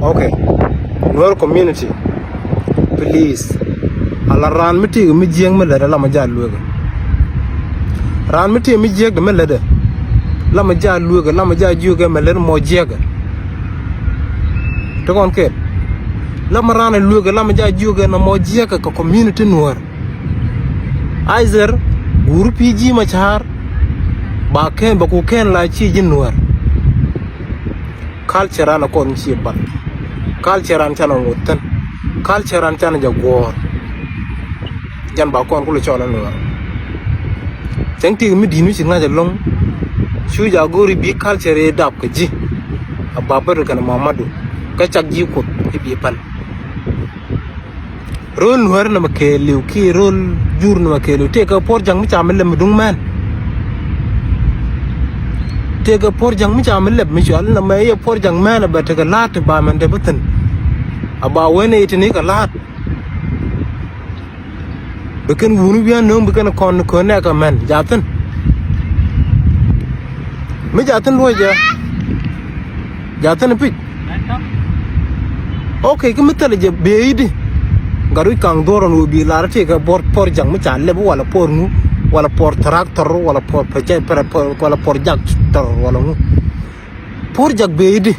Okay, Nuer community, please. Ala ran miti mi jeng me lada la ma ja luega. Ran miti mi jeng de me lada. La ma ja luega, la ma ja juga me lada mo jega. To kon ke. La ma ran luega, la ma ja juga na mo jega ko community Nuer. Aizer guru PG ma char ba ken ba ku ken la chi jin Nuer. Culture an kon chi ban. Culture an chana ngotan. Culture an chana jagor. Jan ba kon kula chola Nuer. Chengti mi dinu chi ngaja long. Shu jagori bi culture e dap ka ji. Ababar kana Mamadu. Ka chak ji ko bi pal. Rol Nuer na make liu ki rol jur na make liu. Take a por jang mi chamel me dung man. Take a por jang mi chamel me shal na me por jang man ba take a lat ba man de button. Aba when it ni ka lat. Bekan wunu bian nung bekan kon ka man jatan. Me jatan lo ja. Jatan pi. Okay, ke metal je beidi. Garu kang doron ubi lar te ka por jang mi chan lebu wala por nu wala por tractor wala por peje wala por jak tor wala nu. Por jak beidi.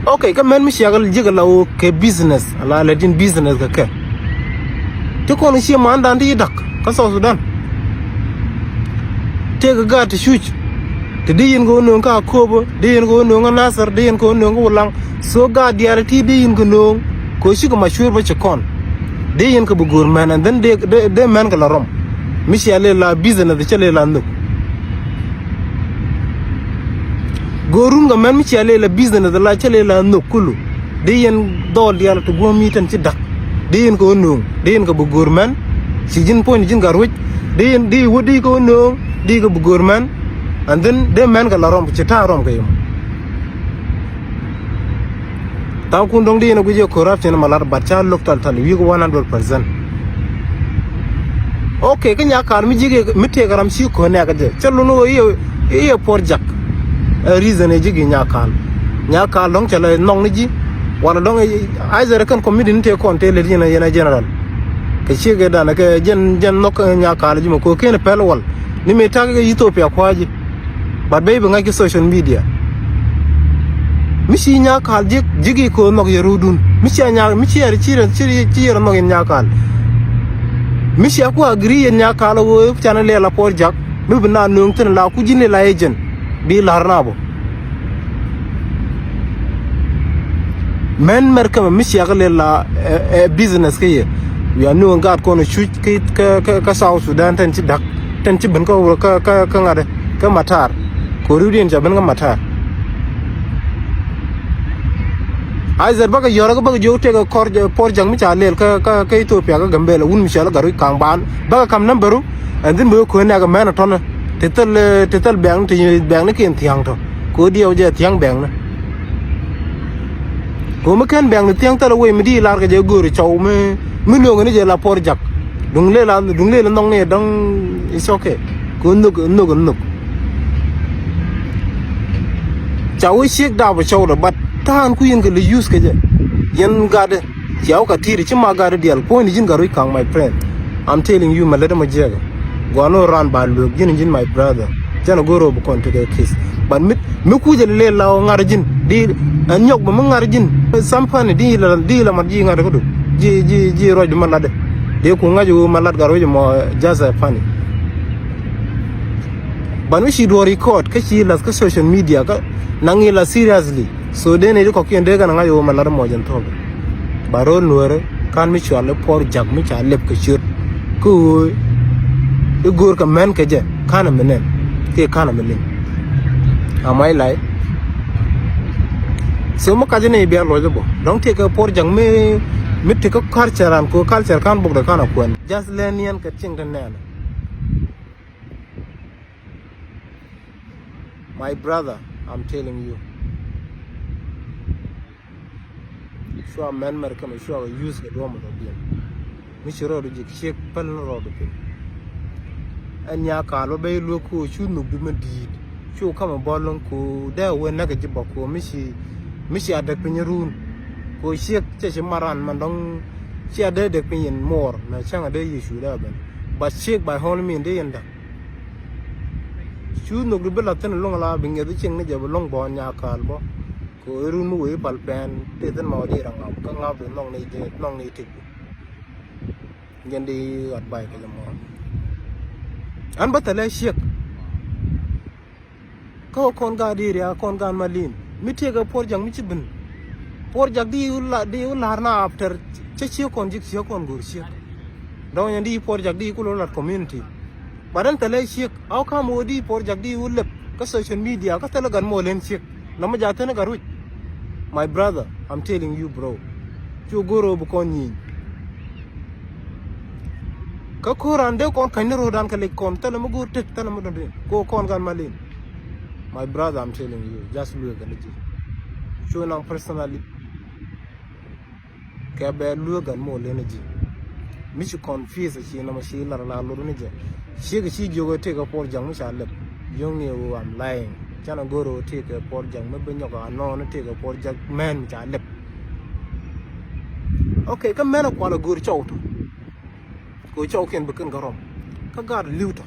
Okay, ka men mi shagal jigala o ke business ala ladin business ka ke. Te kono shi man dan di dak ka South Sudan. Te ga ta shuch. Te diyin go no ka kobo, diyin go no nasar, diyin go no wulang. So ga diarati diyin go no ko shi ko mashur ba chekon. Diyin ko bugur man and then de man ka larom. Mi shi ale la business de chale la nduk. Gorun ga man mi shi ale la business de la chale la nduk kulu. Diyin dol yalla to go mi tan ci dak. Diyin ko no, diyin ko bugur man. Si jin point jin garwit. Diyin di wodi ko no, di ko bugur man. And then they man gala rom chita rom kayum. Taw kun dong di na guje corruption malar bacha lok tal wi ko 100%. Okay kanya kar mi jige mite garam shi ko ne ga je. Chalo no ye porjak. Reason e jige nya kan long chala nong ni ji wala dong aizer kan committee te kon te le yana general. Ke shi ga da na ke jen nok nya kan ji ko ken pelwal. Ni me ta ga Ethiopia kwaji. But baby ngaki social media. Mishi nya kal jigi ko nok yerudun. Mishi ari chira nok nya kal. Mishi aku agree nya kal wo channel la porjak. Mi bina nung tin la ku jinne la agent bi larnabo. Men merkama mishi agale la business ke we are no god kono shoot ka South Sudan tan ci dak tan ci ben ko ka ngade ka matar. Ko rudin jaban ga matar aizer baga yoro baga jote ga korje porjang mi chalel ka Ethiopia ga gambela un mishala garu kang ban baga kam nambaru and then bo ko na ga mena ton tetal bang ne ken tiang to ko dio je tiang bang na ko ma ken bang ne tiang tala we mi di lar ga je gori chaw me mi no ga ni je la porjak dung le la nong ne dang is okay ko nuk Chawi shake da ba shoulder but tan ku yin ga use ka je yan gade yaw ka tiri ci ma gade dial point jin garu kang my friend I'm telling you malada ma jega go no run ba lo jin my brother jana goro bu kon to the kiss but mi ku je le law ngar jin di anyok ba ma ngar jin sampane di la ma ji ngar ko do ji roju malade de ku ngaju malad garu mo jaza fani ban shi do record ka shi las ka social media ka nangila seriously so then it ko kende ga ngayo malar mo jan to baro Nuer kan mi chwale por jag mi cha lep ka chur ku igor ka men ka je kana menen ke kana menen amai lai so mo ka je ne be lo bo don't take a por jang mi te ko culture kan bok da kana kwen just lenian ka ching den nana my brother I'm telling you. Sure man mer come sure use the drum of them. Michi road jik shake pel road pin. And ya kalo bay loku chu no bi medid. Chu kama bolon ko da we naga jibako michi mi sia dek pinyarun ko siek che maran man dong sia de dek pinyin mor na changa de yishu da ben but siek by hol min de yanda chu no gbe la tan long la binge de ching ne je long bo nya kal bo ko run mu we pal pen te tan mo di rang ka nga be nong ni de nong ni tik ngen di at bay ka mo an ba tale siek ko kon ga di ya kon ga malin mi te ga por jang mi ci bin por jag di ulla na after che kon jik che kon gur siek daw nya di por jag di ku lo lat community badan tale siek aw ka mo di por jag di ulle ka social media ka tele gan mo len siek na ma jate na garu my brother I'm telling you bro chu goro bu kon ni ka koran de kon kan ro dan ka le kon tele mo gur tek tele mo don ko kon gan malin my brother I'm telling you just look at it show now personally ka be look at mo len ji mi ci confuse ci na ma ci la lo ni je ci ga ci jogo te ga por jang mi sha le yong ni wo am lying chana goro te ga por jang me be nyoko no no te ga por jang men cha le okay ka mena ko la gor chawtu ko chaw ken be ken garom ka gar liwta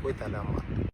ko ta la ma